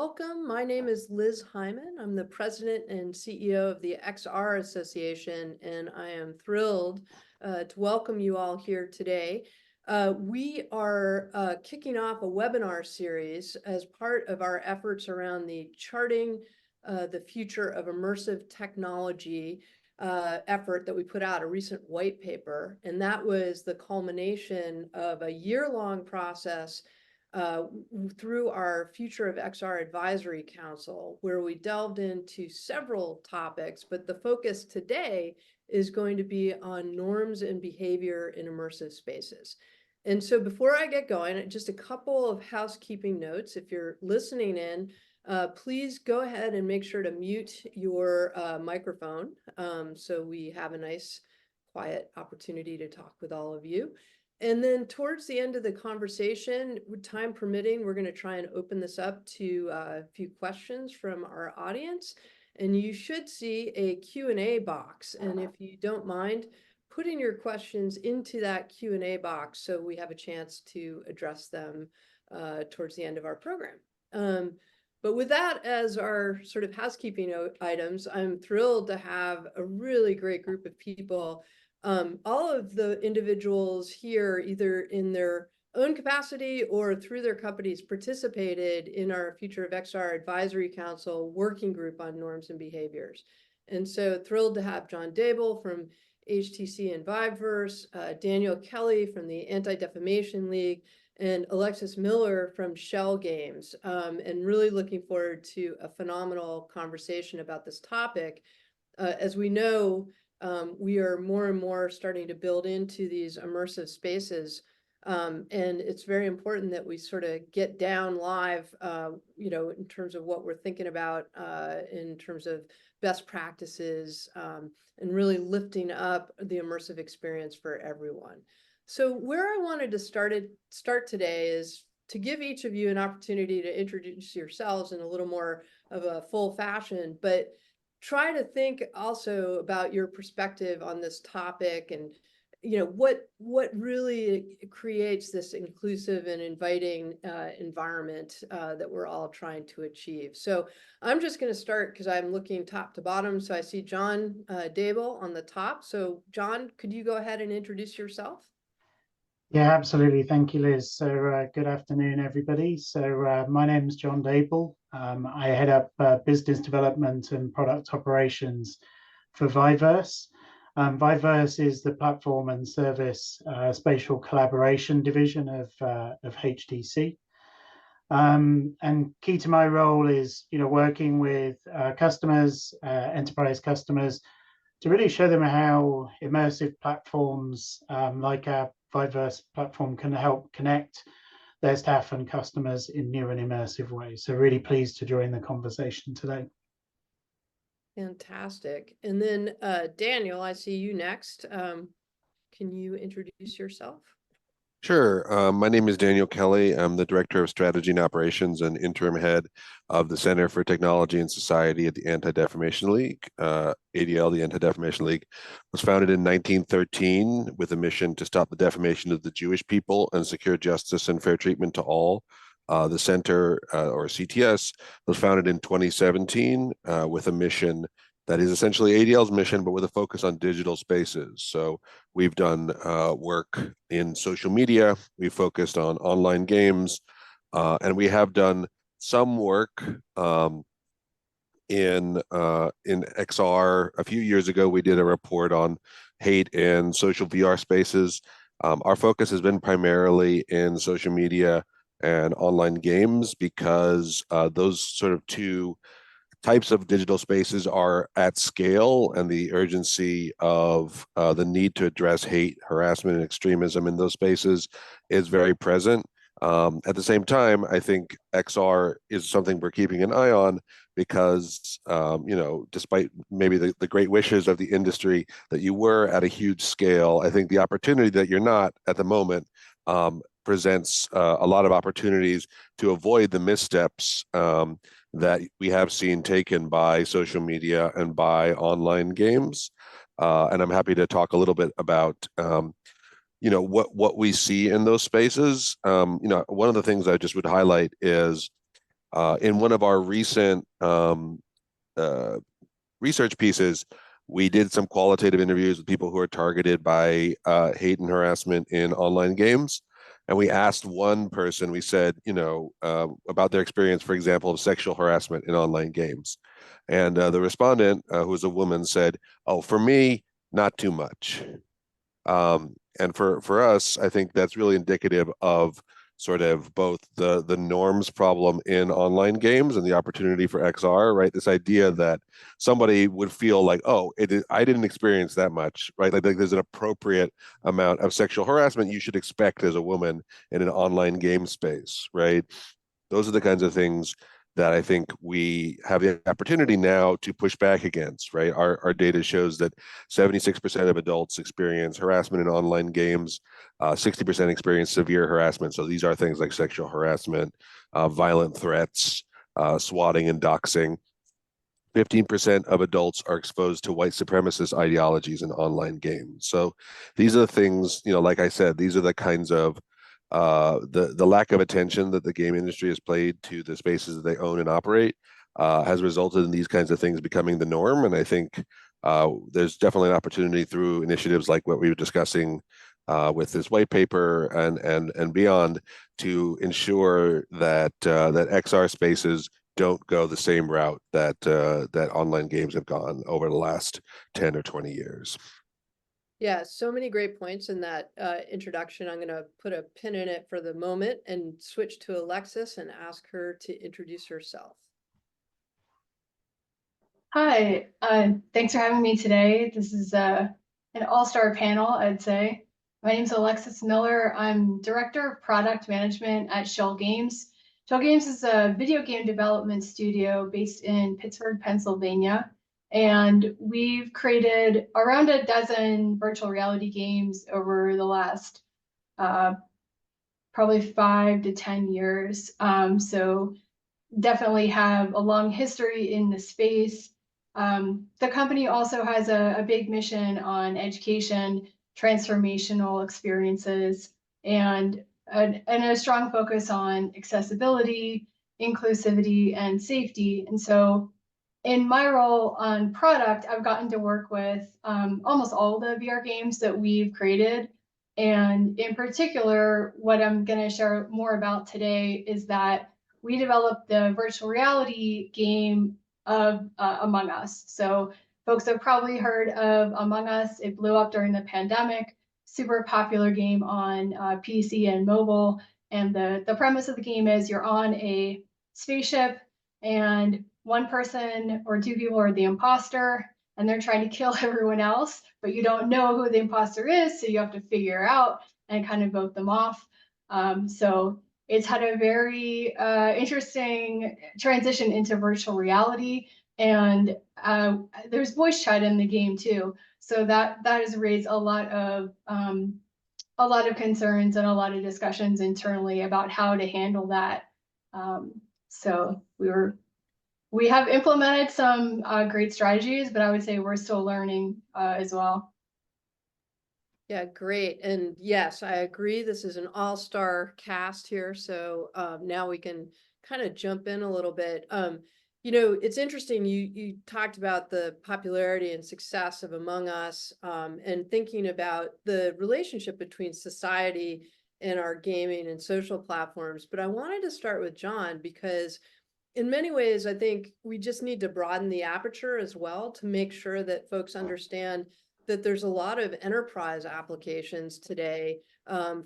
welcome. My name is Liz Hyman. I'm the president and CEO of the XR Association, and I am thrilled to welcome you all here today. We are kicking off a webinar series as part of our efforts around the Charting the Future of Immersive Technology effort that we put out, a recent white paper, and that was the culmination of a year-long process through our Future of XR Advisory Council, where we delved into several topics, but the focus today is going to be on norms and behavior in immersive spaces. And so before I get going, just a couple of housekeeping notes. If you're listening in, please go ahead and make sure to mute your microphone so we have a nice, quiet opportunity to talk with all of you. And then towards the end of the conversation, time permitting, we're going to try and open this up to a few questions from our audience. And you should see a Q&A box. And if you don't mind, putting your questions into that Q&A box so we have a chance to address them towards the end of our program. But with that as our sort of housekeeping items, I'm thrilled to have a really great group of people. All of the individuals here, either in their own capacity or through their companies, participated in our Future of XR Advisory Council working group on norms and behaviors. And so thrilled to have John Dabill from HTC and VIVERSE, Daniel Kelley from the Anti-Defamation League, and Alexis Miller from Schell Games, and really looking forward to a phenomenal conversation about this topic. As we know, we are more and more starting to build into these immersive spaces. And it's very important that we sort of get down live, in terms of what we're thinking about in terms of best practices and really lifting up the immersive experience for everyone. So where I wanted to start today is to give each of you an opportunity to introduce yourselves in a little more of a full fashion, but try to think also about your perspective on this topic and, what really creates this inclusive and inviting environment that we're all trying to achieve. So I'm just going to start because I'm looking top to bottom. So I see John Dabill on the top. So John, could you go ahead and introduce yourself? Yeah, absolutely. Thank you, Liz. So good afternoon, everybody. So my name is John Dabill. I head up business development and product operations for VIVERSE. VIVERSE is the platform and service spatial collaboration division of HTC. And key to my role is, working with customers, enterprise customers, to really show them how immersive platforms like our VIVERSE platform can help connect their staff and customers in new and immersive ways. So really pleased to join the conversation today. Fantastic. And then Daniel, I see you next. Can you introduce yourself? Sure. My name is Daniel Kelley. I'm the Director of Strategy and Operations and interim head of the Center for Technology and Society at the Anti-Defamation League. ADL, the Anti-Defamation League, was founded in 1913 with a mission to stop the defamation of the Jewish people and secure justice and fair treatment to all. The Center, or CTS, was founded in 2017 with a mission that is essentially ADL's mission, but with a focus on digital spaces. So we've done work in social media, we've focused on online games, and we have done some work in XR. A few years ago, we did a report on hate in social VR spaces. Our focus has been primarily in social media and online games because those sort of two types of digital spaces are at scale, and the urgency of the need to address hate, harassment, and extremism in those spaces is very present. At the same time, I think XR is something we're keeping an eye on because, despite maybe the great wishes of the industry that you were at a huge scale, I think the opportunity that you're not at the moment presents a lot of opportunities to avoid the missteps that we have seen taken by social media and by online games. And I'm happy to talk a little bit about what we see in those spaces. One of the things I just would highlight is In one of our recent research pieces, we did some qualitative interviews with people who are targeted by hate and harassment in online games. And we asked one person, we said, about their experience, for example, of sexual harassment in online games. And the respondent, who was a woman, said, "Oh, for me, not too much." And for us, I think that's really indicative of sort of both the norms problem in online games and the opportunity for XR, right? This idea that somebody would feel like, oh, I didn't experience that much, right? Like there's an appropriate amount of sexual harassment you should expect as a woman in an online game space, right? Those are the kinds of things that I think we have the opportunity now to push back against, right? Our data shows that 76% of adults experience harassment in online games, 60% experience severe harassment. So these are things like sexual harassment, violent threats, swatting and doxing. 15% of adults are exposed to white supremacist ideologies in online games. So these are the things, like I said, these are the kinds of the lack of attention that the game industry has played to the spaces that they own and operate has resulted in these kinds of things becoming the norm. And I think there's definitely an opportunity through initiatives like what we were discussing with this white paper and beyond to ensure that that XR spaces don't go the same route that that online games have gone over the last 10 or 20 years. Yeah, so many great points in that introduction. I'm going to put a pin in it for the moment and switch to Alexis and ask her to introduce herself. Hi, thanks for having me today. This is an all-star panel, I'd say. My name is Alexis Miller. I'm Director of Product Management at Schell Games. Schell Games is a video game development studio based in Pittsburgh, Pennsylvania. And we've created around a dozen virtual reality games over the last probably 5 to 10 years. So definitely have a long history in the space. The company also has a big mission on education, transformational experiences, and a strong focus on accessibility, inclusivity, and safety. And so in my role on product, I've gotten to work with almost all the VR games that we've created. And in particular, what I'm going to share more about today is that we developed the virtual reality game of Among Us. So folks have probably heard of Among Us. It blew up during the pandemic, super popular game on PC and mobile. And the premise of the game is you're on a spaceship and one person or two people are the imposter and they're trying to kill everyone else, but you don't know who the imposter is, so you have to figure out and kind of vote them off. So it's had a very interesting transition into virtual reality, and there's voice chat in the game too. So that has raised a lot of concerns and a lot of discussions internally about how to handle that. So we have implemented some great strategies, but I would say we're still learning as well. Yeah, great. And yes, I agree. This is an all-star cast here. So now we can kind of jump in a little bit. It's interesting. You talked about the popularity and success of Among Us and thinking about the relationship between society and our gaming and social platforms. But I wanted to start with John because in many ways, I think we just need to broaden the aperture as well to make sure that folks understand that there's a lot of enterprise applications today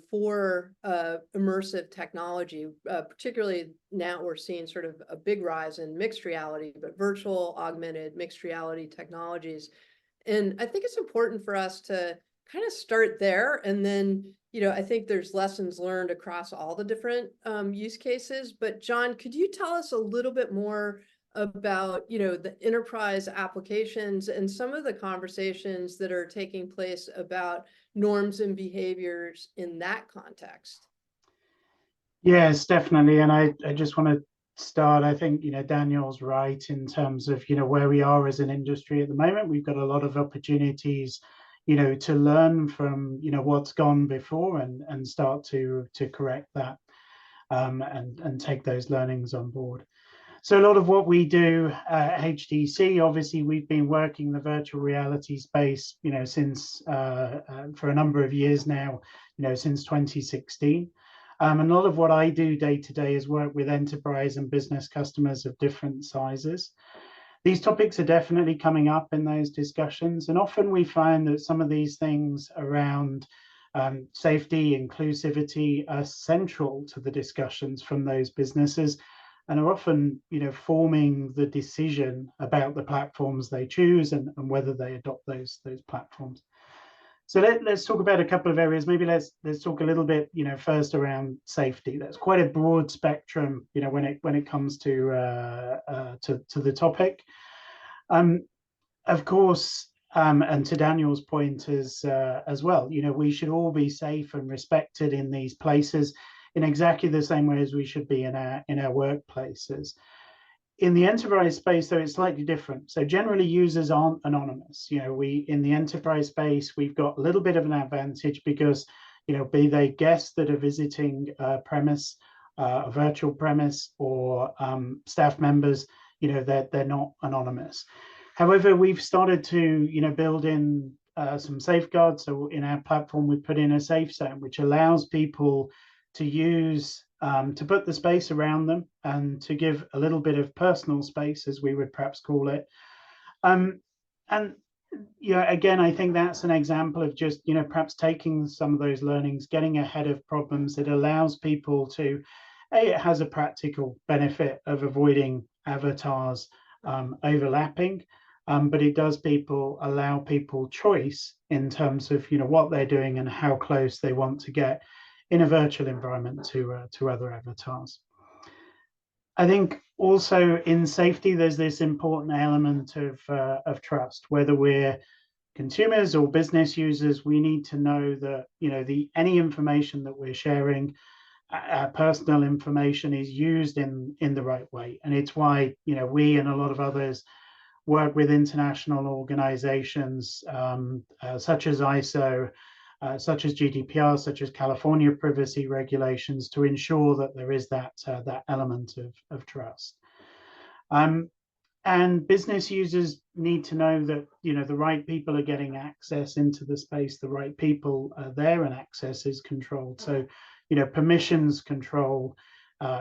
for immersive technology, particularly now we're seeing sort of a big rise in mixed reality, but virtual, augmented, mixed reality technologies. And I think it's important for us to kind of start there. And then, I think there's lessons learned across all the different use cases. But John, could you tell us a little bit more about, the enterprise applications and some of the conversations that are taking place about norms and behaviors in that context? Yes, definitely. And I just want to start, I think, Daniel's right in terms of, where we are as an industry at the moment. We've got a lot of opportunities, to learn from, what's gone before and start to correct that. and take those learnings on board. So a lot of what we do at HTC, obviously, we've been working the virtual reality space, since for a number of years now, since 2016. And a lot of what I do day to day is work with enterprise and business customers of different sizes. These topics are definitely coming up in those discussions, and often we find that some of these things around safety, inclusivity are central to the discussions from those businesses, and are often, forming the decision about the platforms they choose and whether they adopt those platforms. So let's talk about a couple of areas. Maybe let's talk a little bit, first around safety. That's quite a broad spectrum, when it comes to the topic. Of course, and to Daniel's point as well, we should all be safe and respected in these places in exactly the same way as we should be in our workplaces. In the enterprise space, though, it's slightly different. So generally, users aren't anonymous. In the enterprise space, we've got a little bit of an advantage because, be they guests that are visiting a premise, a virtual premise, or staff members, they're not anonymous. However, we've started to, build in some safeguards. So in our platform, we put in a safe zone, which allows people to use, to put the space around them and to give a little bit of personal space, as we would perhaps call it. And, again, I think that's an example of just, perhaps taking some of those learnings, getting ahead of problems. It allows people to, it has a practical benefit of avoiding avatars overlapping, but it does allow people choice in terms of, what they're doing and how close they want to get in a virtual environment to other avatars. I think also in safety, there's this important element of trust. Whether we're consumers or business users, we need to know that any information that we're sharing, our personal information, is used in the right way. And it's why we and a lot of others work with international organizations such as ISO, such as GDPR, such as California privacy regulations, to ensure that there is that element of trust. And business users need to know that the right people are getting access into the space, the right people are there, and access is controlled. So permissions control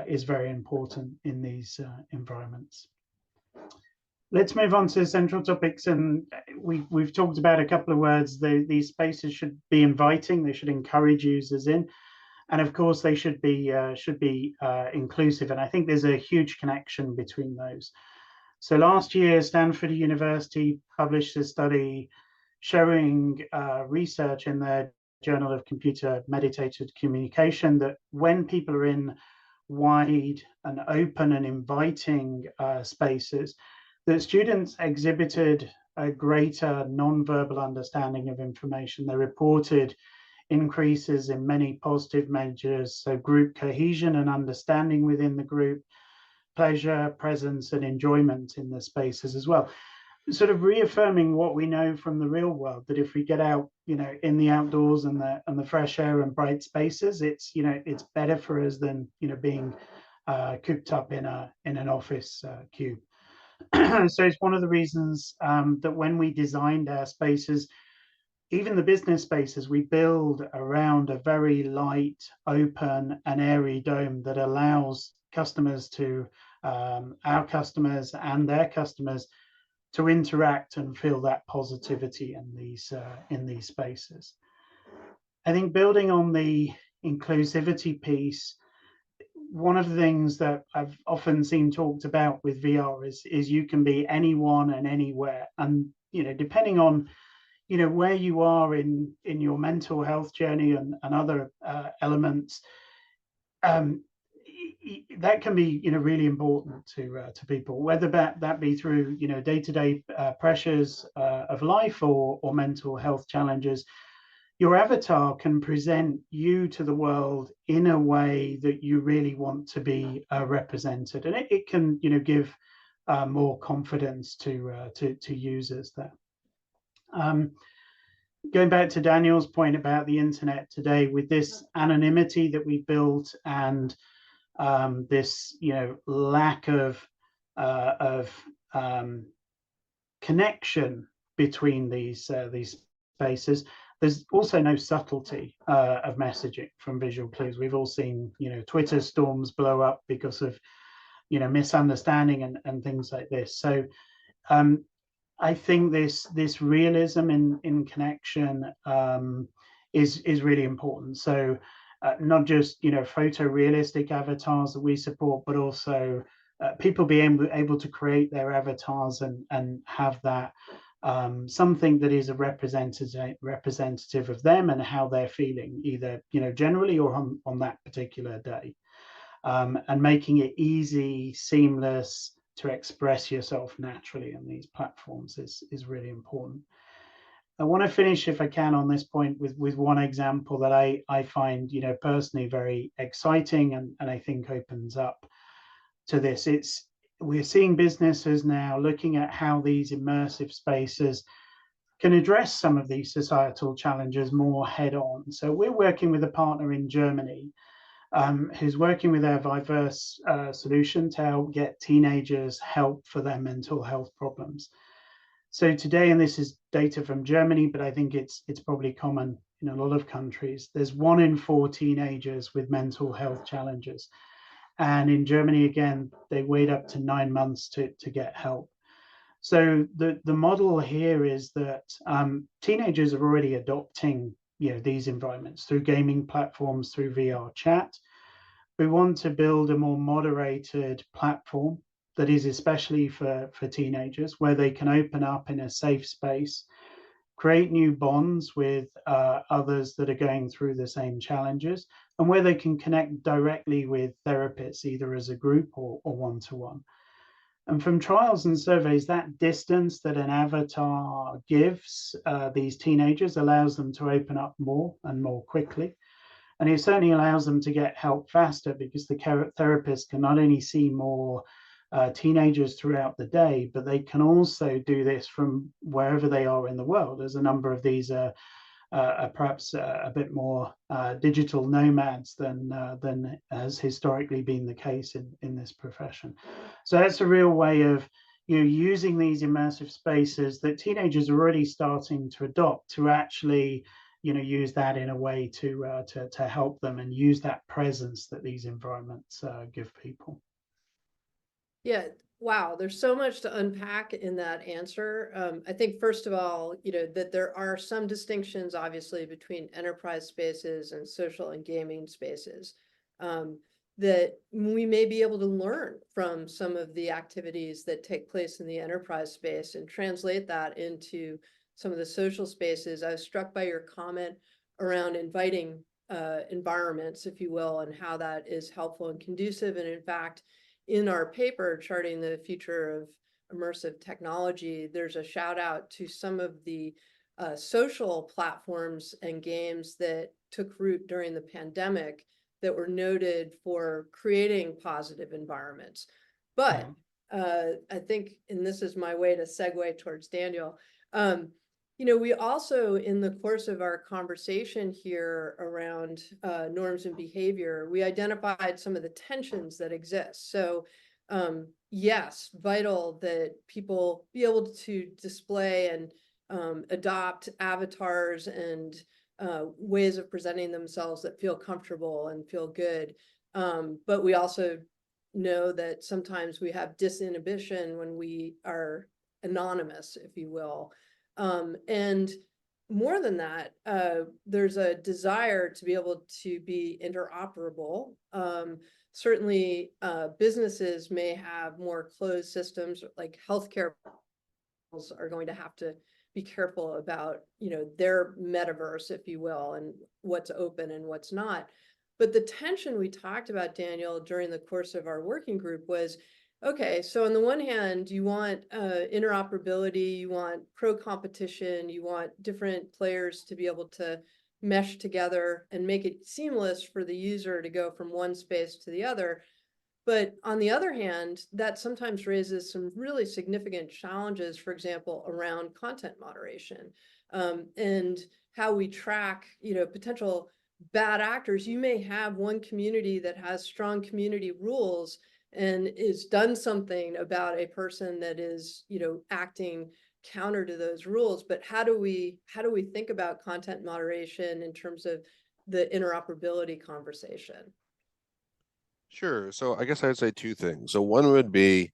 is very important in these environments. Let's move on to central topics, and we've talked about a couple of words. These spaces should be inviting. They should encourage users in, and of course they should be inclusive. And I think there's a huge connection between those. So last year, Stanford University published a study showing research in their Journal of Computer Mediated Communication that when people are in wide and open and inviting spaces, that students exhibited a greater non-verbal understanding of information. They reported increases in many positive measures, so group cohesion and understanding within the group, pleasure, presence, and enjoyment in the spaces as well. Sort of reaffirming what we know from the real world, that if we get out, in the outdoors and the fresh air and bright spaces, it's better for us than being cooped up in an office cube. So it's one of the reasons that when we designed our spaces, even the business spaces, we build around a very light, open, and airy dome that allows customers to, our customers and their customers, to interact and feel that positivity in these spaces. I think building on the inclusivity piece, one of the things that I've often seen talked about with VR is you can be anyone and anywhere, and depending on where you are in your mental health journey and other elements, that can be really important to people, whether that be through day-to-day pressures of life or mental health challenges. Your avatar can present you to the world in a way that you really want to be represented, and it can give more confidence to users there. Going back to Daniel's point about the internet today, with this anonymity that we built and this, lack of connection between these spaces. There's also no subtlety of messaging from visual clues. We've all seen, Twitter storms blow up because of, misunderstanding and things like this. So I think this realism in connection is really important. So not just photorealistic avatars that we support, but also people being able to create their avatars and have that something that is a representative of them and how they're feeling, either generally or on that particular day, and making it easy, seamless to express yourself naturally on these platforms is really important. I want to finish, if I can, on this point with one example that I find personally very exciting and I think opens up to this. We're seeing businesses now looking at how these immersive spaces can address some of these societal challenges more head on. So we're working with a partner in Germany who's working with our VIVERSE solution to help get teenagers help for their mental health problems. So today, and this is data from Germany, but I think it's probably common in a lot of countries, there's 1 in 4 teenagers with mental health challenges. And in Germany, again, they wait up to 9 months to get help. So the model here is that teenagers are already adopting these environments through gaming platforms, through VR chat. We want to build a more moderated platform that is especially for teenagers, where they can open up in a safe space, create new bonds with others that are going through the same challenges, and where they can connect directly with therapists, either as a group or one-to-one. And from trials and surveys, that distance that an avatar gives these teenagers allows them to open up more and more quickly. And it certainly allows them to get help faster, because the therapist can not only see more teenagers throughout the day, but they can also do this from wherever they are in the world, as a number of these are perhaps a bit more digital nomads than has historically been the case in this profession. So that's a real way of using these immersive spaces that teenagers are already starting to adopt, to actually use that in a way to help them and use that presence that these environments give people. Yeah, wow, there's so much to unpack in that answer. I think, first of all, that there are some distinctions, obviously, between enterprise spaces and social and gaming spaces, that we may be able to learn from some of the activities that take place in the enterprise space and translate that into some of the social spaces. I was struck by your comment around inviting environments, if you will, and how that is helpful and conducive. And in fact, in our paper, Charting the Future of Immersive Technology, there's a shout out to some of the social platforms and games that took root during the pandemic that were noted for creating positive environments. But I think, and this is my way to segue towards Daniel, we also, in the course of our conversation here around norms and behavior, we identified some of the tensions that exist. So yes, vital that people be able to display and adopt avatars and ways of presenting themselves that feel comfortable and feel good. But we also know that sometimes we have disinhibition when we are anonymous, if you will. And more than that, there's a desire to be able to be interoperable. Certainly, businesses may have more closed systems, like healthcare are going to have to be careful about, their metaverse, if you will, and what's open and what's not. But the tension we talked about, Daniel, during the course of our working group was, okay, so on the one hand, you want interoperability, you want pro-competition, you want different players to be able to mesh together and make it seamless for the user to go from one space to the other. But on the other hand, that sometimes raises some really significant challenges, for example, around content moderation, and how we track, potential bad actors. You may have one community that has strong community rules and is done something about a person that is, acting counter to those rules. But how do we think about content moderation in terms of the interoperability conversation? Sure. So I guess I'd say two things. So one would be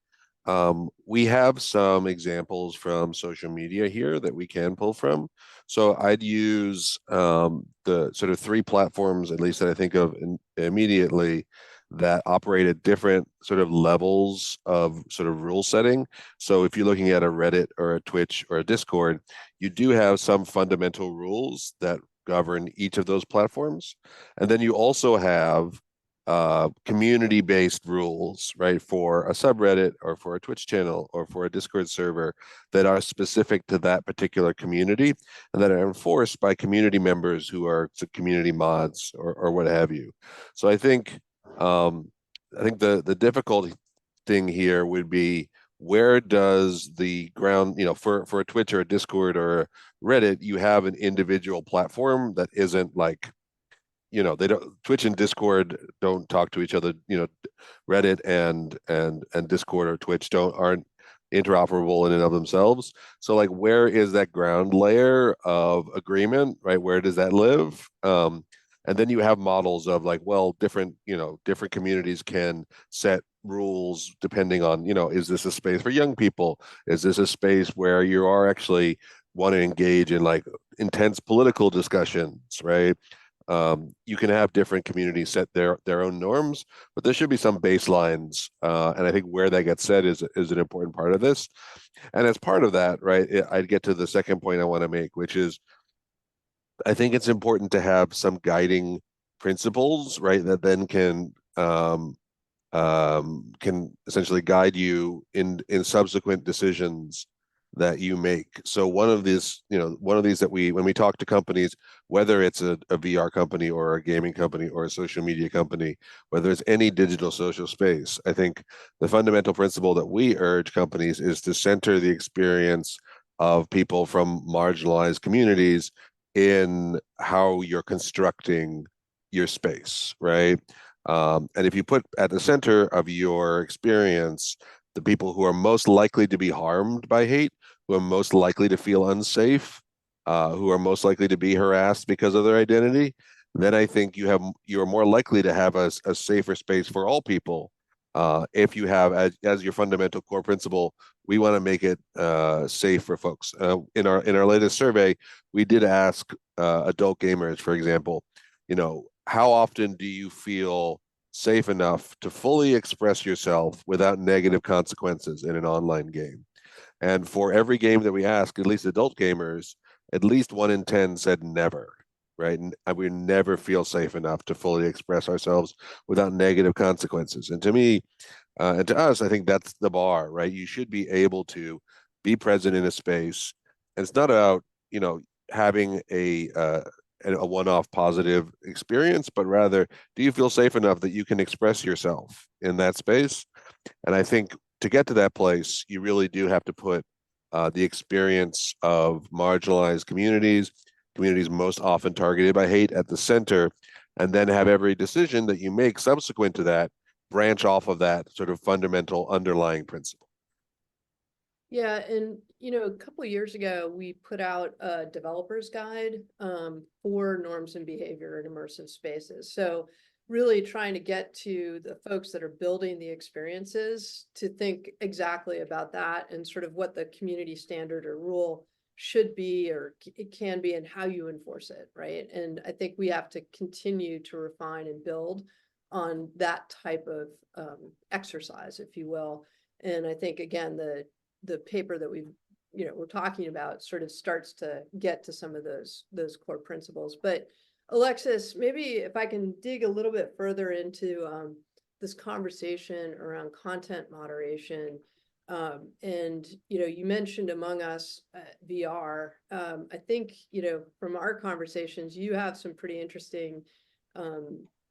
we have some examples from social media here that we can pull from. So I'd use the sort of three platforms, at least that I think of immediately, that operate at different sort of levels of sort of rule setting. So if you're looking at a Reddit or a Twitch or a Discord, you do have some fundamental rules that govern each of those platforms. And then you also have community-based rules, right, for a subreddit or for a Twitch channel or for a Discord server that are specific to that particular community and that are enforced by community members who are community mods or what have you. So I think the difficult thing here would be, where does the ground, for a Twitch or a Discord or a Reddit, you have an individual platform that isn't like, they don't, Twitch and Discord don't talk to each other. Reddit and Discord or Twitch aren't interoperable in and of themselves. So like, where is that ground layer of agreement, right? Where does that live? And then you have models of like, well, different communities can set rules depending on, is this a space for young people? Is this a space where you are actually want to engage in like intense political discussions, right? You can have different communities set their own norms, but there should be some baselines, and I think where that gets set is an important part of this. And as part of that, right, I'd get to the second point I want to make, which is I think it's important to have some guiding principles, right, that then can essentially guide you in subsequent decisions that you make. So one of these that when we talk to companies, whether it's a VR company or a gaming company or a social media company, whether it's any digital social space, I think the fundamental principle that we urge companies is to center the experience of people from marginalized communities in how you're constructing your space, right? And if you put at the center of your experience the people who are most likely to be harmed by hate, who are most likely to feel unsafe, who are most likely to be harassed because of their identity, then I think you are more likely to have a safer space for all people. If you have as your fundamental core principle, we want to make it safe for folks. In our latest survey, we did ask adult gamers, for example, how often do you feel safe enough to fully express yourself without negative consequences in an online game? And for every game that we ask, at least adult gamers, at least 1 in 10 said never, right? And we never feel safe enough to fully express ourselves without negative consequences. And to me, and to us, I think that's the bar, right? You should be able to be present in a space. And it's not about, having a one-off positive experience, but rather, do you feel safe enough that you can express yourself in that space? And I think to get to that place, you really do have to put the experience of marginalized communities most often targeted by hate, at the center, and then have every decision that you make subsequent to that branch off of that sort of fundamental underlying principle. Yeah, and a couple of years ago, we put out a developer's guide for norms and behavior in immersive spaces. So really trying to get to the folks that are building the experiences to think exactly about that and sort of what the community standard or rule should be, or it can be, and how you enforce it, right? And I think we have to continue to refine and build on that type of exercise, if you will. And I think, again, the paper that we're talking about sort of starts to get to some of those core principles. But Alexis, maybe if I can dig a little bit further into this conversation around content moderation, and you mentioned Among Us VR. I think from our conversations, you have some pretty interesting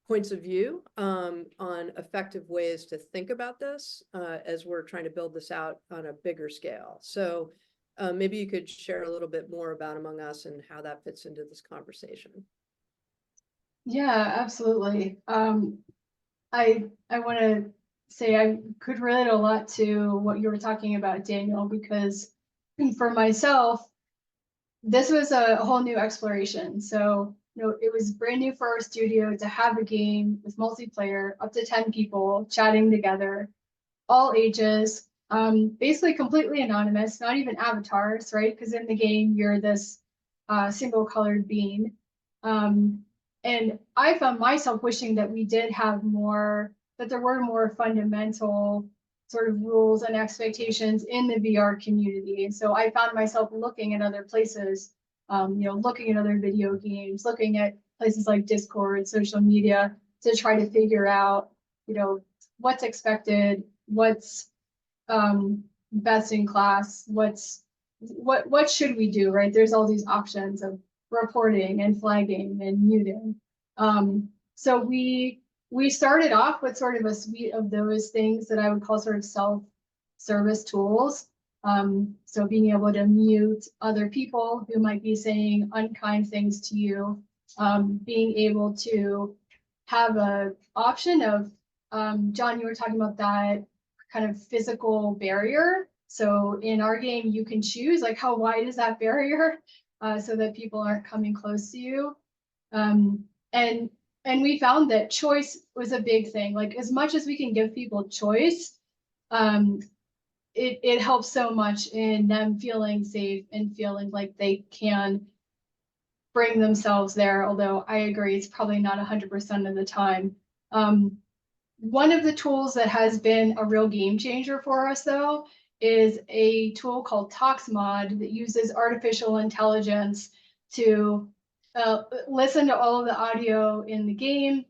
points of view on effective ways to think about this as we're trying to build this out on a bigger scale. So maybe you could share a little bit more about Among Us and how that fits into this conversation. Yeah, absolutely. I want to say I could relate a lot to what you were talking about, Daniel, because for myself, this was a whole new exploration. So, it was brand new for our studio to have a game with multiplayer, up to 10 people chatting together, all ages, basically completely anonymous, not even avatars, right? Because in the game, you're this single colored being. And I found myself wishing that we did have more, that there were more fundamental sort of rules and expectations in the VR community. And so I found myself looking at other places, looking at other video games, looking at places like Discord, social media, to try to figure out, what's expected, what's best in class, what should we do, right? There's all these options of reporting and flagging and muting. So we started off with sort of a suite of those things that I would call sort of self-service tools. So being able to mute other people who might be saying unkind things to you, being able to have an option of, John, you were talking about that kind of physical barrier. So in our game, you can choose like how wide is that barrier, so that people aren't coming close to you. And we found that choice was a big thing. Like as much as we can give people choice, it helps so much in them feeling safe and feeling like they can bring themselves there. Although I agree, it's probably not 100% of the time. One of the tools that has been a real game changer for us, though, is a tool called ToxMod that uses artificial intelligence to listen to all of the audio in the game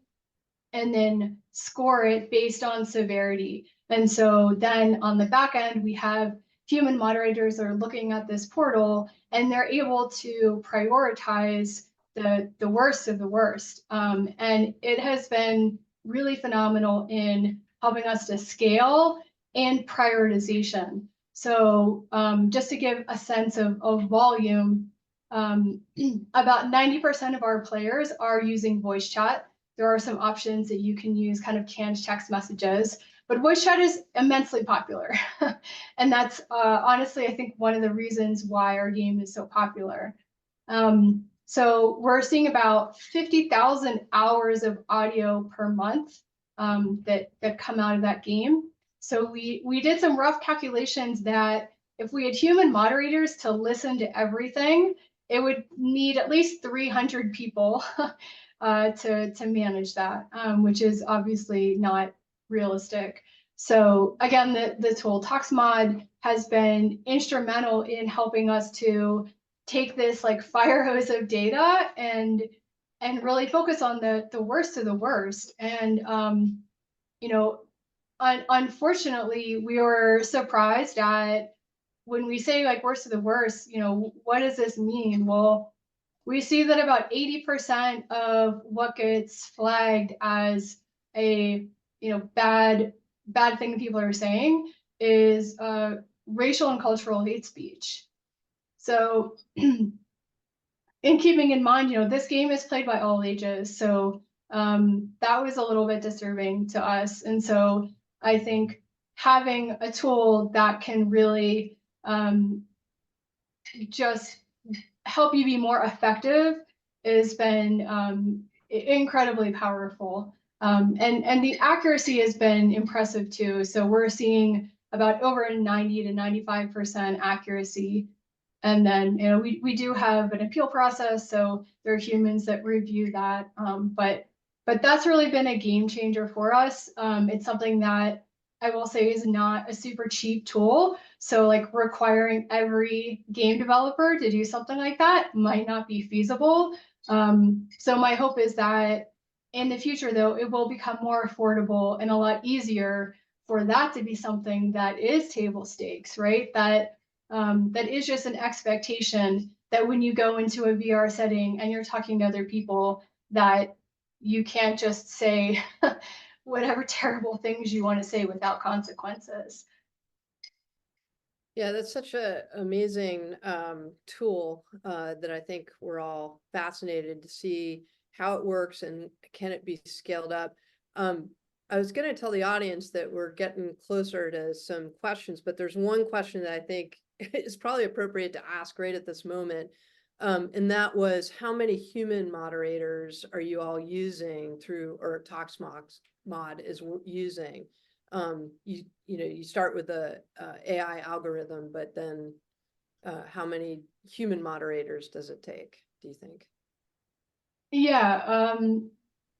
and then score it based on severity. And so then on the back end, we have human moderators that are looking at this portal, and they're able to prioritize the worst of the worst. And it has been really phenomenal in helping us to scale and prioritization. So just to give a sense of volume, about 90% of our players are using voice chat. There are some options that you can use, kind of canned text messages, but voice chat is immensely popular. And that's honestly, I think, one of the reasons why our game is so popular. So we're seeing about 50,000 hours of audio per month that come out of that game. So we did some rough calculations that if we had human moderators to listen to everything, it would need at least 300 people to manage that, which is obviously not realistic. So again, the tool ToxMod has been instrumental in helping us to take this like fire hose of data and really focus on the worst of the worst. And unfortunately, we were surprised at when we say like worst of the worst, what does this mean? Well, we see that about 80% of what gets flagged as a bad thing people are saying is racial and cultural hate speech. So in keeping in mind, this game is played by all ages. So that was a little bit disturbing to us. And so I think having a tool that can really just help you be more effective has been incredibly powerful. And the accuracy has been impressive too. So we're seeing about over 90 to 95% accuracy. And then, we do have an appeal process, so there are humans that review that. But that's really been a game changer for us. It's something that I will say is not a super cheap tool. So like requiring every game developer to do something like that might not be feasible. So my hope is that in the future, though, it will become more affordable and a lot easier for that to be something that is table stakes, right? That is just an expectation that when you go into a VR setting and you're talking to other people, that you can't just say whatever terrible things you want to say without consequences. Yeah, that's such an amazing tool that I think we're all fascinated to see how it works, and can it be scaled up? I was going to tell the audience that we're getting closer to some questions, but there's one question that I think is probably appropriate to ask right at this moment. And that was, how many human moderators are you all using through, or ToxMod is using? You start with the AI algorithm, but then how many human moderators does it take, do you think? Yeah,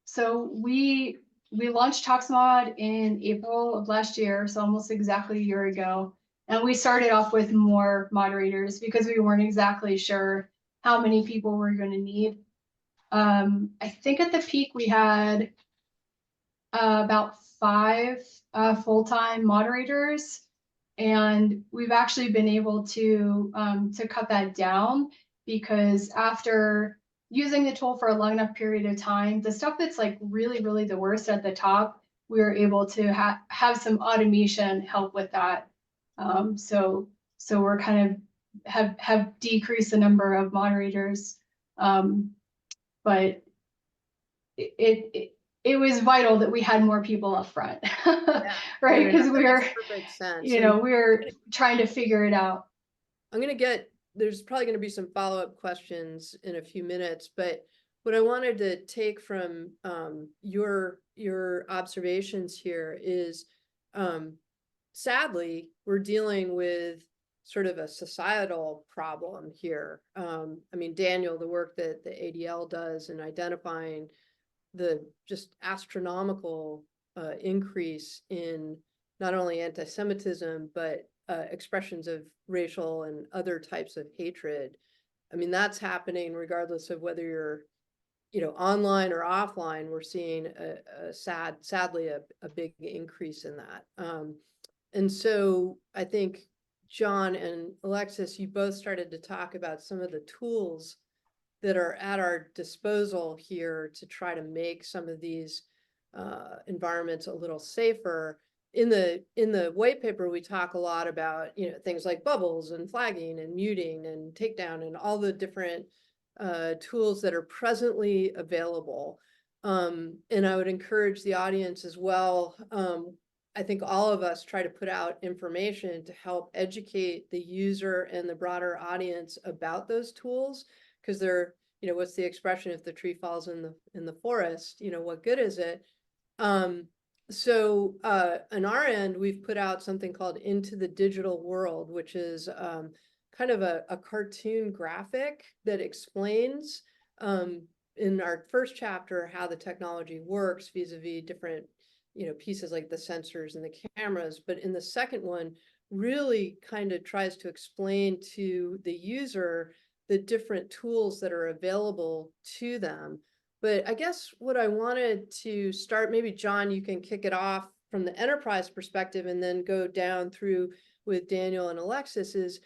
so we launched ToxMod in April of last year, so almost exactly a year ago. And we started off with more moderators because we weren't exactly sure how many people we're going to need. I think at the peak we had about 5 full-time moderators, and we've actually been able to cut that down, because after using the tool for a long enough period of time, the stuff that's like really, really the worst at the top, we were able to have some automation help with that. So we're kind of have decreased the number of moderators, but it was vital that we had more people up front, right? Because perfect sense. we're trying to figure it out. There's probably going to be some follow-up questions in a few minutes, but what I wanted to take from your observations here is, sadly, we're dealing with sort of a societal problem here. I mean, Daniel, the work that the ADL does in identifying the just astronomical increase in not only anti-Semitism, but expressions of racial and other types of hatred. I mean, that's happening regardless of whether you're, online or offline. We're seeing sadly, a big increase in that. And so I think John and Alexis, you both started to talk about some of the tools that are at our disposal here to try to make some of these environments a little safer. In the white paper, we talk a lot about, things like bubbles and flagging and muting and takedown and all the different tools that are presently available. And I would encourage the audience as well. I think all of us try to put out information to help educate the user and the broader audience about those tools, because they're, what's the expression? If the tree falls in the forest, what good is it? So on our end, we've put out something called Into the Digital World, which is kind of a cartoon graphic that explains in our first chapter how the technology works vis-a-vis different pieces like the sensors and the cameras. But in the second one, really kind of tries to explain to the user the different tools that are available to them. But I guess what I wanted to start, maybe John, you can kick it off from the enterprise perspective and then go down through with Daniel and Alexis, is,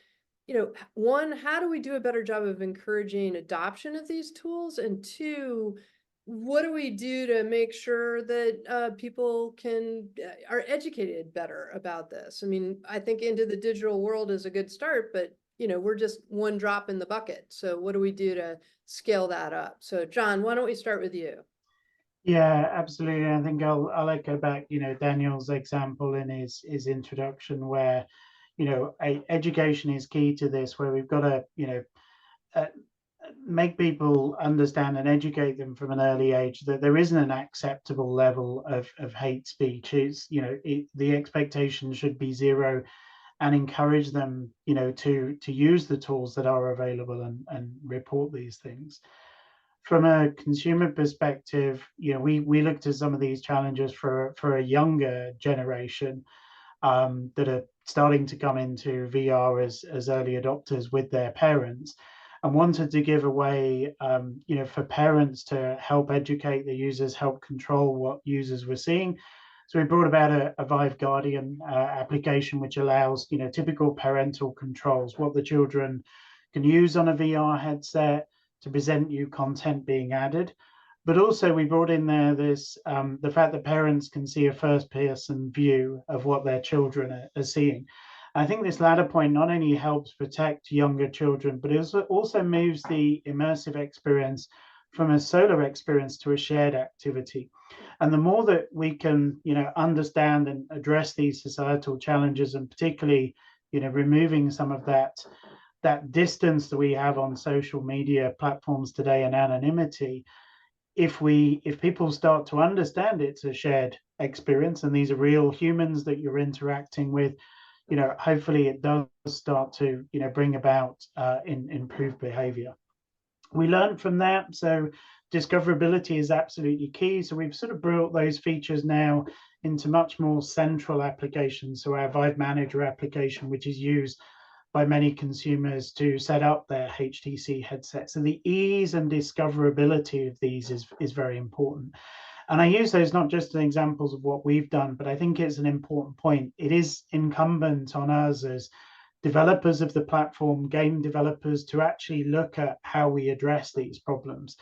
one, how do we do a better job of encouraging adoption of these tools? And two, what do we do to make sure that people are educated better about this? I mean, I think Into the Digital World is a good start, but we're just one drop in the bucket. So what do we do to scale that up? So John, why don't we start with you? Yeah, absolutely. I think I'll echo back, Daniel's example in his introduction, where, education is key to this, where we've got to, make people understand and educate them from an early age that there isn't an acceptable level of hate speech. It's, the expectation should be zero, and encourage them, to use the tools that are available and report these things. From a consumer perspective, we looked at some of these challenges for a younger generation that are starting to come into VR as early adopters with their parents, and wanted to give a way, for parents to help educate the users, help control what users were seeing. So we brought about a Vive Guardian application, which allows, typical parental controls, what the children can use on a VR headset to present you content being added. But also we brought in there this, the fact that parents can see a first-person view of what their children are seeing. I think this latter point not only helps protect younger children, but it also moves the immersive experience from a solo experience to a shared activity. And the more that we can, understand and address these societal challenges, and particularly, removing some of that distance that we have on social media platforms today and anonymity, if people start to understand it's a shared experience and these are real humans that you're interacting with, hopefully it does start to, bring about improved behavior. We learned from that. So discoverability is absolutely key. So we've sort of brought those features now into much more central applications. So our Vive Manager application, which is used by many consumers to set up their HTC headset. So the ease and discoverability of these is very important. And I use those not just as examples of what we've done, but I think it's an important point. It is incumbent on us as developers of the platform, game developers, to actually look at how we address these problems.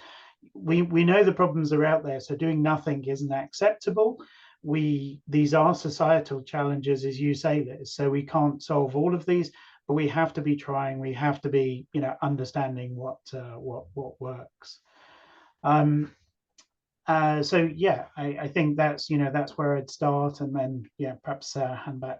We know the problems are out there, so doing nothing isn't acceptable. These are societal challenges, as you say, Liz, so we can't solve all of these, but we have to be trying. We have to be, understanding what works. So yeah, I think that's where I'd start, and then perhaps hand back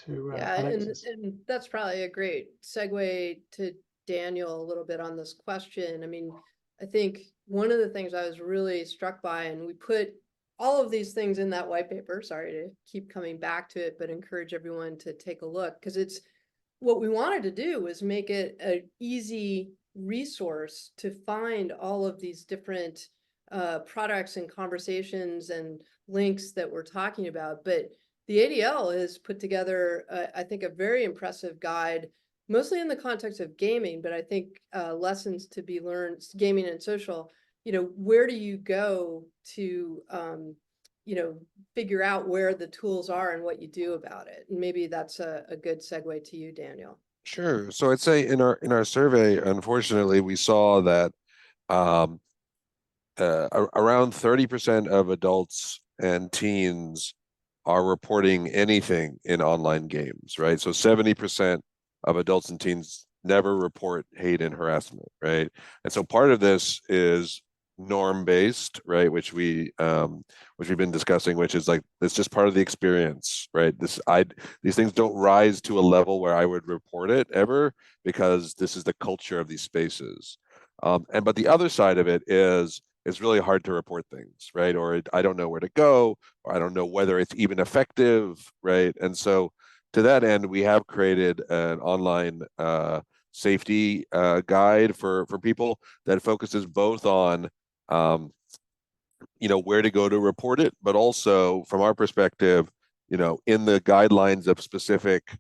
to Alexis. And that's probably a great segue to Daniel a little bit on this question. I mean, I think one of the things I was really struck by, and we put all of these things in that white paper, sorry to keep coming back to it, but encourage everyone to take a look, because it's what we wanted to do was make it an easy resource to find all of these different products and conversations and links that we're talking about. But the ADL has put together, I think, a very impressive guide, mostly in the context of gaming, but I think lessons to be learned, gaming and social, where do you go to, figure out where the tools are and what you do about it? And maybe that's a good segue to you, Daniel. Sure. So I'd say in our survey, unfortunately, we saw that around 30% of adults and teens are reporting anything in online games, right? So 70% of adults and teens never report hate and harassment, right? And so part of this is norm-based, right? Which we've been discussing, which is like, it's just part of the experience, right? These things don't rise to a level where I would report it ever, because this is the culture of these spaces. But the other side of it is, it's really hard to report things, right? Or I don't know where to go, or I don't know whether it's even effective, right? And so to that end, we have created an online safety guide for people that focuses both on where to go to report it, but also from our perspective, in the guidelines of specific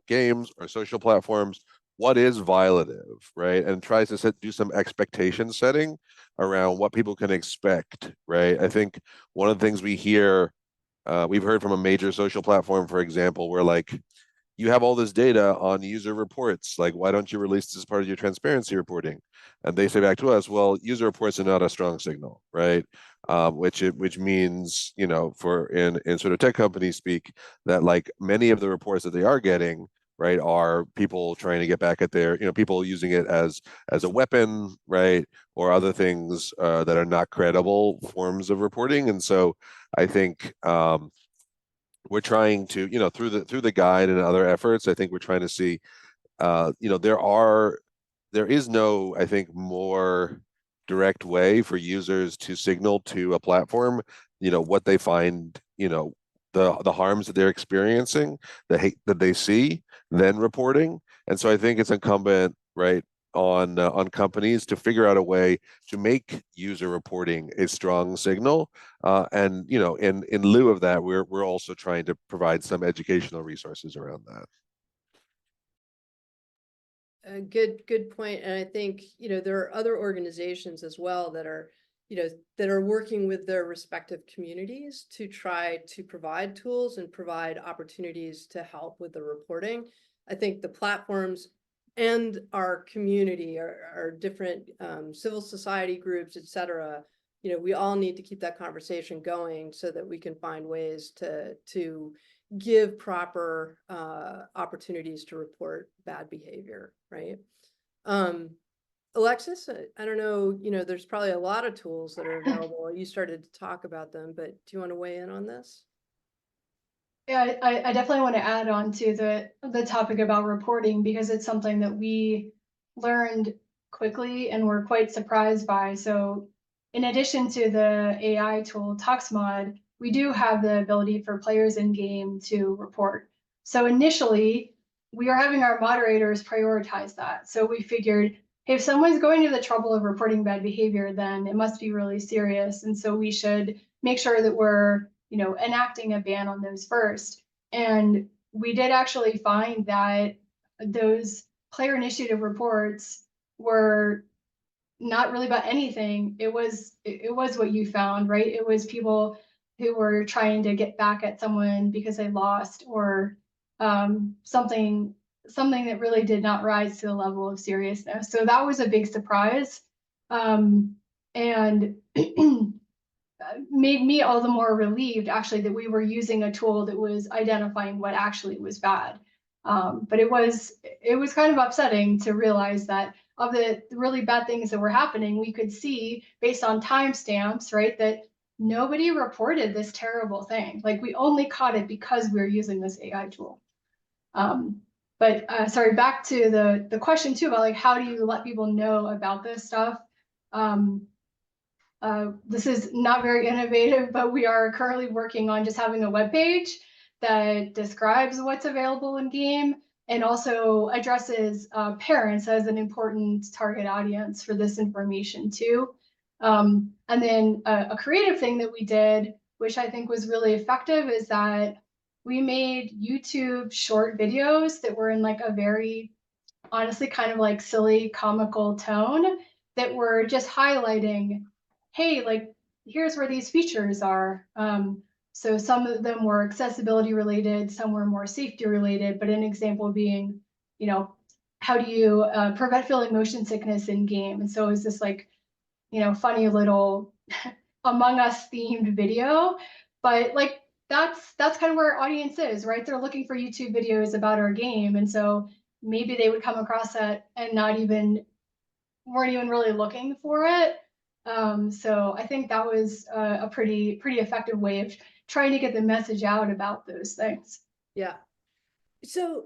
games or social platforms, what is violative, right? And tries to do some expectation setting around what people can expect, right? I think one of the things we've heard from a major social platform, for example, where like, you have all this data on user reports, like, why don't you release this as part of your transparency reporting? And they say back to us, well, user reports are not a strong signal, right? Which means, for in sort of tech company speak, that like many of the reports that they are getting, right, are people trying to get back at their, people using it as a weapon, right, or other things that are not credible forms of reporting. And so I think we're trying to, through the guide and other efforts, I think we're trying to see, there is no, I think, more direct way for users to signal to a platform, what they find, the harms that they're experiencing, the hate that they see, then reporting. And so I think it's incumbent, right, on companies to figure out a way to make user reporting a strong signal, and in lieu of that, we're also trying to provide some educational resources around that. A good point. And I think there are other organizations as well that are working with their respective communities to try to provide tools and provide opportunities to help with the reporting. I think the platforms and our community, our different civil society groups, et cetera, we all need to keep that conversation going so that we can find ways to give proper opportunities to report bad behavior, right? Alexis, I don't know, there's probably a lot of tools that are available. You started to talk about them, but do you want to weigh in on this? Yeah, I definitely want to add on to the topic about reporting, because it's something that we learned quickly and were quite surprised by. So in addition to the AI tool TuxMod, we do have the ability for players in game to report. So initially, we are having our moderators prioritize that. So we figured, hey, if someone's going to the trouble of reporting bad behavior, then it must be really serious. And so we should make sure that we're enacting a ban on those first. And we did actually find that those player initiative reports were not really about anything. It was what you found, right? It was people who were trying to get back at someone because they lost, or something that really did not rise to the level of seriousness. So that was a big surprise, and made me all the more relieved, actually, that we were using a tool that was identifying what actually was bad. But it was kind of upsetting to realize that of the really bad things that were happening, we could see based on timestamps, right, that nobody reported this terrible thing. Like, we only caught it because we were using this AI tool. But sorry, back to the question too about like, how do you let people know about this stuff? This is not very innovative, but we are currently working on just having a web page that describes what's available in game, and also addresses parents as an important target audience for this information too. And then a creative thing that we did, which I think was really effective, is that we made YouTube short videos that were in like a very, honestly, kind of like silly, comical tone, that were just highlighting, hey, like, here's where these features are. So some of them were accessibility related, some were more safety related, but an example being, how do you prevent feeling motion sickness in game? And so it's this like, funny little Among Us themed video, but like, that's kind of where our audience is, right? They're looking for YouTube videos about our game. And so maybe they would come across that and weren't even really looking for it. So I think that was a pretty effective way of trying to get the message out about those things. Yeah. So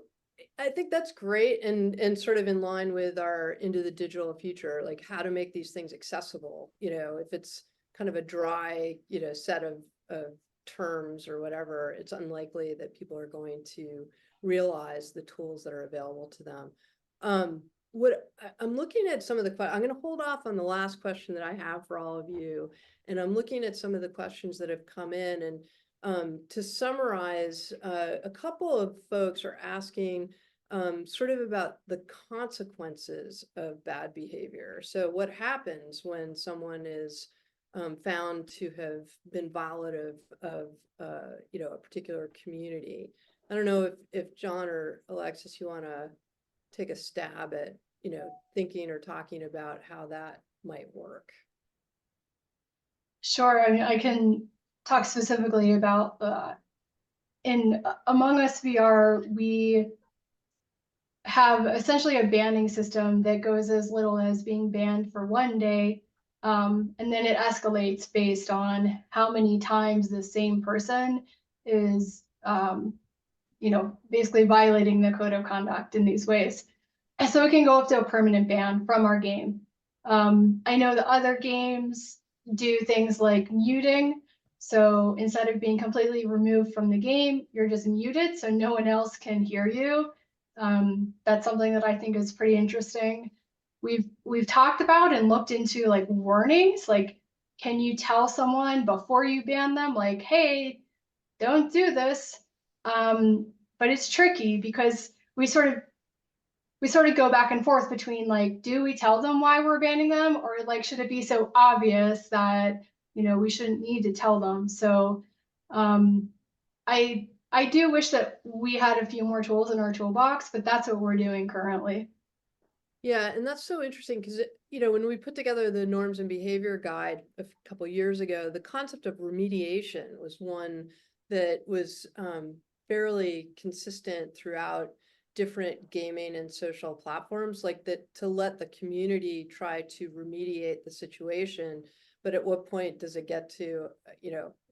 I think that's great, and sort of in line with our into the digital future, like how to make these things accessible. If it's kind of a dry, set of terms or whatever, it's unlikely that people are going to realize the tools that are available to them. I'm looking at some of the I'm going to hold off on the last question that I have for all of you, and I'm looking at some of the questions that have come in, and to summarize, a couple of folks are asking sort of about the consequences of bad behavior. So what happens when someone is found to have been violative of a particular community? I don't know if John or Alexis, you want to take a stab at thinking or talking about how that might work. Sure. I mean, I can talk specifically about in Among Us VR, we have essentially a banning system that goes as little as being banned for 1 day, and then it escalates based on how many times the same person is basically violating the code of conduct in these ways. And so it can go up to a permanent ban from our game. I know that other games do things like muting. So instead of being completely removed from the game, you're just muted so no one else can hear you. That's something that I think is pretty interesting. We've talked about and looked into like warnings, like, can you tell someone before you ban them, like, hey, don't do this? But it's tricky because we sort of go back and forth between like, do we tell them why we're banning them, or like, should it be so obvious that we shouldn't need to tell them? So I do wish that we had a few more tools in our toolbox, but that's what we're doing currently. Yeah, and that's so interesting because when we put together the norms and behavior guide a couple years ago, the concept of remediation was one that was fairly consistent throughout different gaming and social platforms, like that, to let the community try to remediate the situation. But at what point does it get to,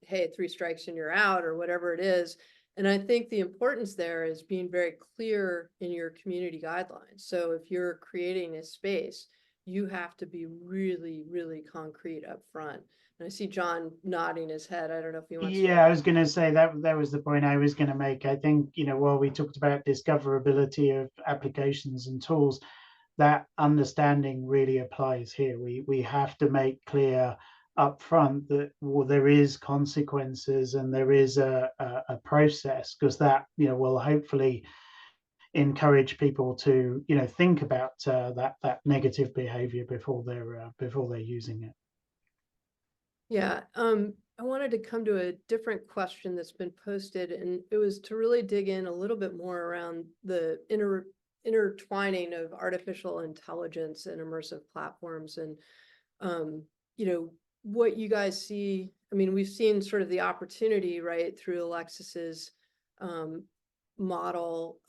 hey, 3 strikes and you're out, or whatever it is? And I think the importance there is being very clear in your community guidelines. So if you're creating a space, you have to be really, really concrete up front. And I see John nodding his head. I don't know if he wants to. Yeah, I was going to say that was the point I was going to make. I think, while we talked about discoverability of applications and tools, that understanding really applies here. We have to make clear upfront that there is consequences and there is a process, because that will hopefully encourage people to think about that negative behavior before they're using it. Yeah, I wanted to come to a different question that's been posted, and it was to really dig in a little bit more around the intertwining of artificial intelligence and immersive platforms, and what you guys see. I mean, we've seen sort of the opportunity, right, through Alexis's model.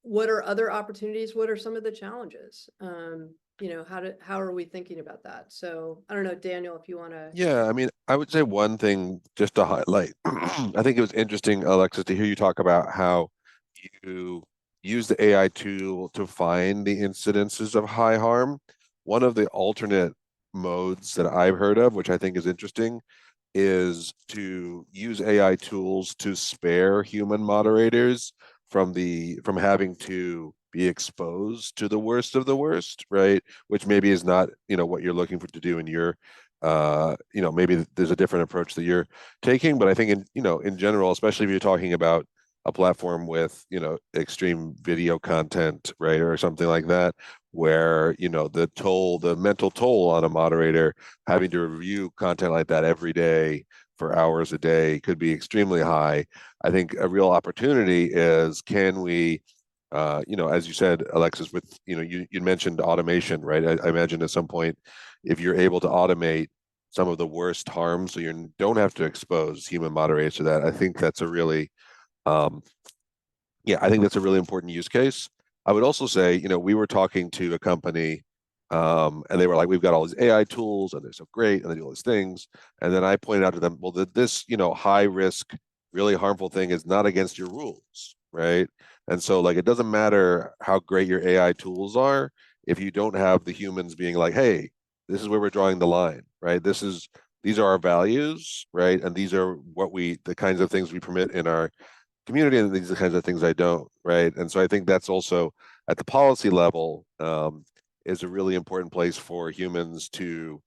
What are other opportunities? What are some of the challenges? How are we thinking about that? So I don't know, Daniel, if you want to. Yeah, I mean, I would say one thing just to highlight. I think it was interesting, Alexis, to hear you talk about how you use the AI tool to find the incidences of high harm. One of the alternate modes that I've heard of, which I think is interesting, is to use AI tools to spare human moderators from having to be exposed to the worst of the worst, right? Which maybe is not, what you're looking for to do in your, maybe there's a different approach that you're taking. But I think in general, especially if you're talking about a platform with, extreme video content, right, or something like that, where, the mental toll on a moderator having to review content like that every day for hours a day could be extremely high. I think a real opportunity is, can we, as you said, Alexis, with, you mentioned automation, right? I imagine at some point, if you're able to automate some of the worst harms, so you don't have to expose human moderators to that, I think that's a really, I think that's a really important use case. I would also say, we were talking to a company, and they were like, we've got all these AI tools and they're so great and they do all these things. And then I pointed out to them, well, this, high risk, really harmful thing is not against your rules, right? And so, like, it doesn't matter how great your AI tools are if you don't have the humans being like, hey, this is where we're drawing the line, right? These are our values, right? And these are the kinds of things we permit in our community, and these are the kinds of things I don't, right? And so I think that's also at the policy level, is a really important place for humans to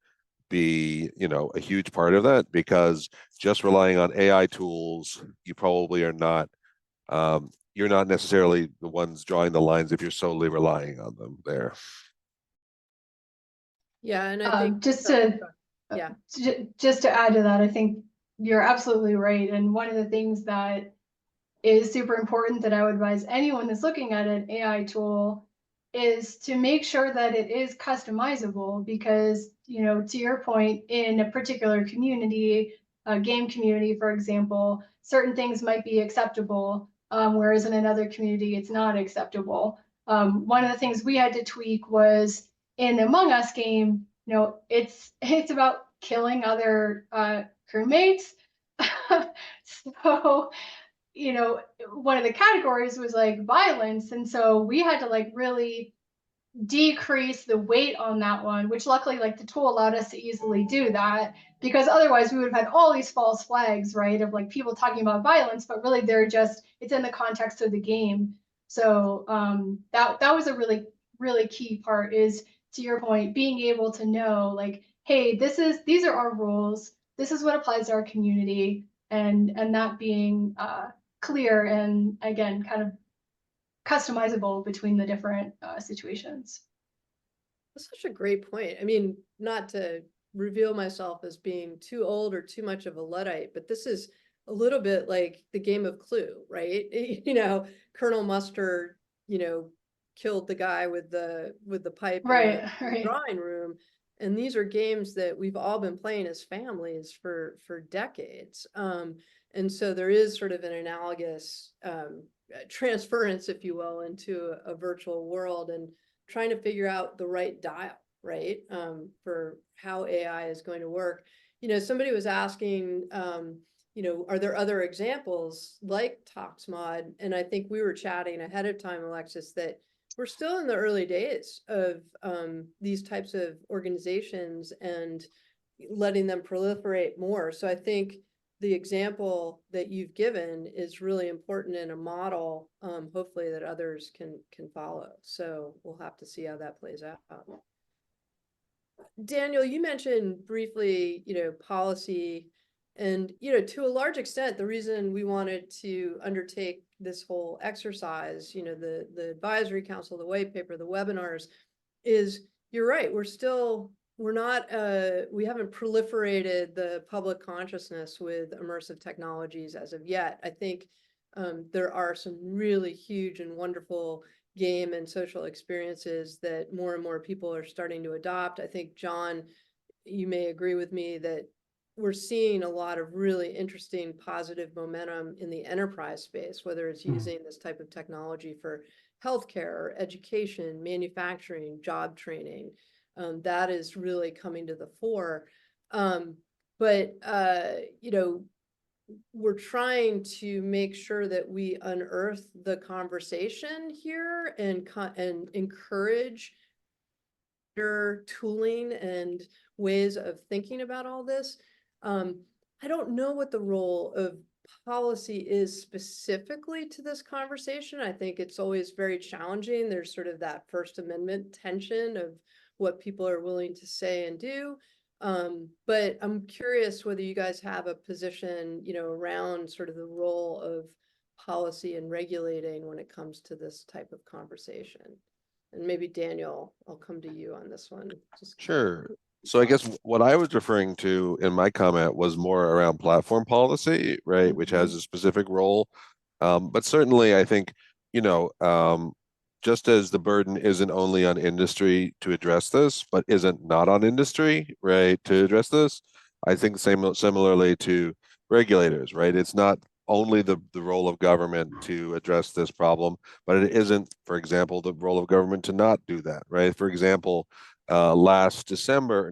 be, a huge part of that, because just relying on AI tools, you probably are not, you're not necessarily the ones drawing the lines if you're solely relying on them there. Yeah, and I think just yeah. Just to add to that, I think you're absolutely right. And one of the things that is super important that I would advise anyone that's looking at an AI tool is to make sure that it is customizable, because, to your point, in a particular community, a game community, for example, certain things might be acceptable, whereas in another community, it's not acceptable. One of the things we had to tweak was in the Among Us game, it's about killing other crewmates. So, one of the categories was like violence. And so we had to like really decrease the weight on that one, which luckily like the tool allowed us to easily do that, because otherwise we would have had all these false flags, right, of like people talking about violence, but really it's in the context of the game. So that was a really, really key part, is, to your point, being able to know like, hey, these are our rules, this is what applies to our community, and that being clear and, again, kind of customizable between the different situations. That's such a great point. I mean, not to reveal myself as being too old or too much of a Luddite, but this is a little bit like the game of Clue, right? Colonel Mustard, killed the guy with the pipe Right, in the right. drawing room. And these are games that we've all been playing as families for decades. And so there is sort of an analogous transference, if you will, into a virtual world, and trying to figure out the right dial, right, for how AI is going to work. Somebody was asking, are there other examples like Toxmod? And I think we were chatting ahead of time, Alexis, that we're still in the early days of these types of organizations and letting them proliferate more. So I think the example that you've given is really important in a model, hopefully that others can follow. So we'll have to see how that plays out. Daniel, you mentioned briefly, policy, and, to a large extent, the reason we wanted to undertake this whole exercise, the advisory council, the white paper, the webinars, is you're right. We haven't proliferated the public consciousness with immersive technologies as of yet. I think there are some really huge and wonderful game and social experiences that more and more people are starting to adopt. I think, John, you may agree with me that we're seeing a lot of really interesting positive momentum in the enterprise space, whether it's using this type of technology for healthcare or education, manufacturing, job training. That is really coming to the fore. But we're trying to make sure that we unearth the conversation here and encourage better tooling and ways of thinking about all this. I don't know what the role of policy is specifically to this conversation. I think it's always very challenging. There's sort of that First Amendment tension of what people are willing to say and do. But I'm curious whether you guys have a position, around sort of the role of policy and regulating when it comes to this type of conversation. And maybe Daniel, I'll come to you on this one. Sure. So I guess what I was referring to in my comment was more around platform policy, right, which has a specific role. But certainly I think, just as the burden isn't only on industry to address this, but isn't not on industry, right, to address this, I think similarly to regulators, right? It's not only the role of government to address this problem, but it isn't, for example, the role of government to not do that, right? For example, last December,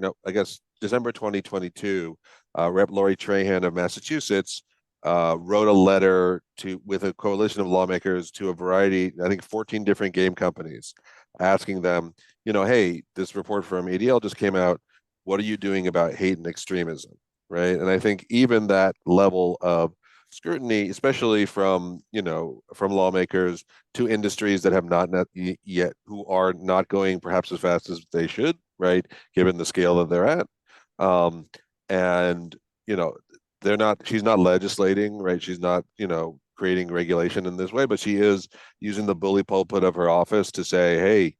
December 2022, Rep. Lori Trahan of Massachusetts wrote a letter with a coalition of lawmakers to a variety, I think 14 different game companies, asking them, hey, this report from ADL just came out. What are you doing about hate and extremism, right? And I think even that level of scrutiny, especially from lawmakers to industries that have not yet, who are not going perhaps as fast as they should, right, given the scale that they're at, and she's not legislating, right? She's not, creating regulation in this way, but she is using the bully pulpit of her office to say, hey,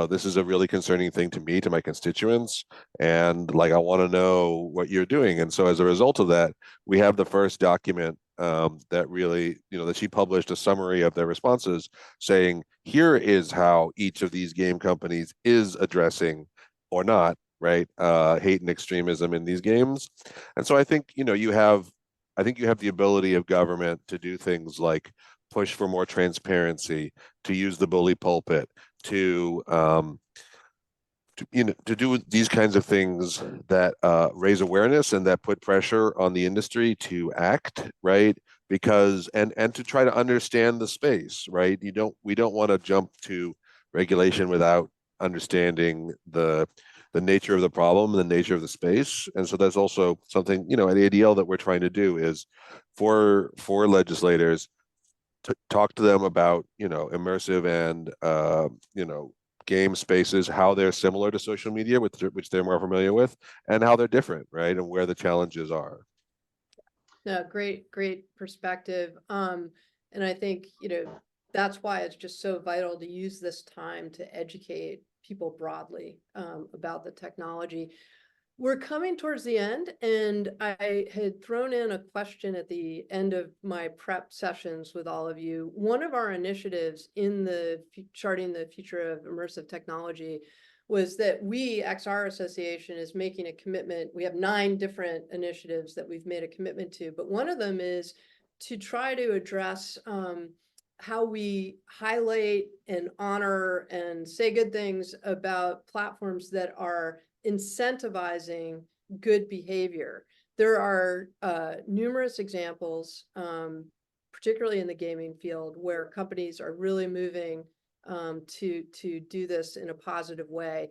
this is a really concerning thing to me, to my constituents, and I want to know what you're doing. And so as a result of that, we have the first document that really, that she published a summary of their responses, saying, here is how each of these game companies is addressing or not, right, hate and extremism in these games. And so I think, you have the ability of government to do things like push for more transparency, to use the bully pulpit, to do these kinds of things that raise awareness and that put pressure on the industry to act, right? Because and to try to understand the space, right? We don't want to jump to regulation without understanding the nature of the problem and the nature of the space. And so that's also something, at ADL that we're trying to do, is for legislators to talk to them about, immersive and, game spaces, how they're similar to social media, which they're more familiar with, and how they're different, right? And where the challenges are. No, great perspective. And I think, that's why it's just so vital to use this time to educate people broadly about the technology. We're coming towards the end, and I had thrown in a question at the end of my prep sessions with all of you. One of our initiatives in the charting the future of immersive technology was that we, XR Association, is making a commitment. We have 9 different initiatives that we've made a commitment to, but one of them is to try to address how we highlight and honor and say good things about platforms that are incentivizing good behavior. There are numerous examples, particularly in the gaming field, where companies are really moving to do this in a positive way.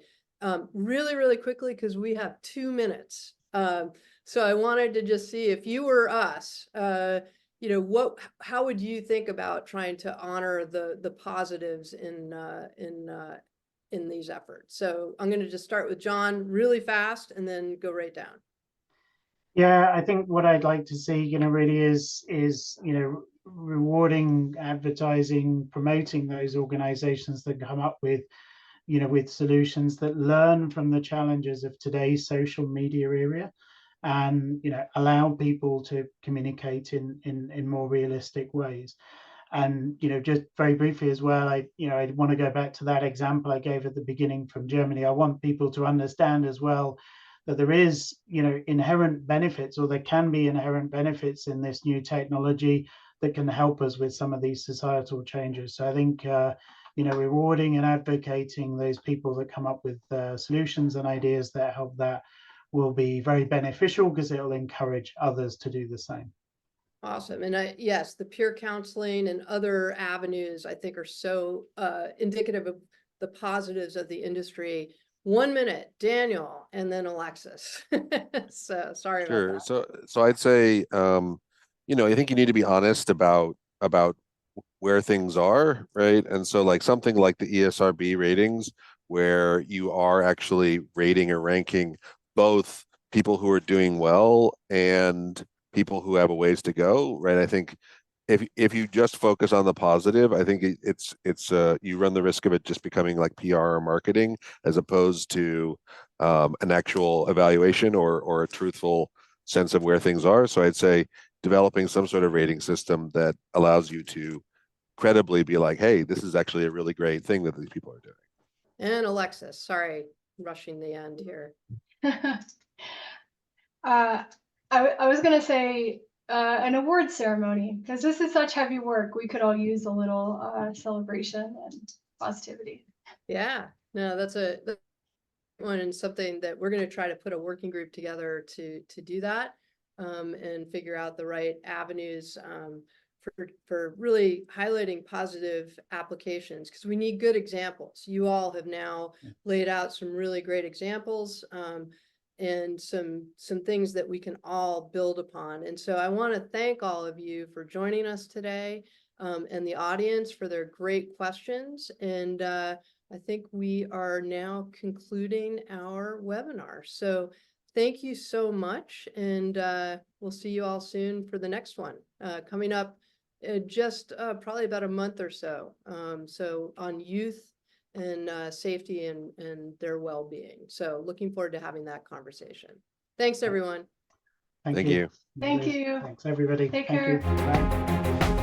Really quickly, because we have 2 minutes. So I wanted to just see, if you were us, you know, how would you think about trying to honor the positives in these efforts? So I'm going to just start with John really fast and then go right down. Yeah, I think what I'd like to see, you know, really is you know, rewarding, advertising, promoting those organizations that come up with, you know, with solutions that learn from the challenges of today's social media era, and, you know, allow people to communicate in more realistic ways. And, you know, just very briefly as well, I want to go back to that example I gave at the beginning from Germany. I want people to understand as well that there is, you know, inherent benefits, or there can be inherent benefits in this new technology that can help us with some of these societal changes. So I think, you know, rewarding and advocating those people that come up with solutions and ideas that help that will be very beneficial, because it will encourage others to do the same. Awesome. And yes, the peer counseling and other avenues, I think, are so indicative of the positives of the industry. 1 minute, Daniel, and then Alexis. So sorry about that. So I'd say, you know, I think you need to be honest about where things are, right? And so like something like the ESRB ratings, where you are actually rating or ranking both people who are doing well and people who have a ways to go, right? I think if you just focus on the positive, I think it's you run the risk of it just becoming like PR or marketing, as opposed to an actual evaluation or a truthful sense of where things are. So I'd say developing some sort of rating system that allows you to credibly be like, hey, this is actually a really great thing that these people are doing. And Alexis, sorry, rushing the end here. I was going to say an award ceremony, because this is such heavy work. We could all use a little celebration and positivity. Yeah, no, that's a one, and something that we're going to try to put a working group together to do that, and figure out the right avenues for really highlighting positive applications, because we need good examples. You all have now laid out some really great examples, and some things that we can all build upon. And so I want to thank all of you for joining us today, and the audience for their great questions. And I think we are now concluding our webinar. So thank you so much, and we'll see you all soon for the next one, coming up just probably about a month or so. So on youth and safety and their well-being. So looking forward to having that conversation. Thanks, everyone. Thank you. Thank you. Thanks, everybody. Take Thank care. you. Bye.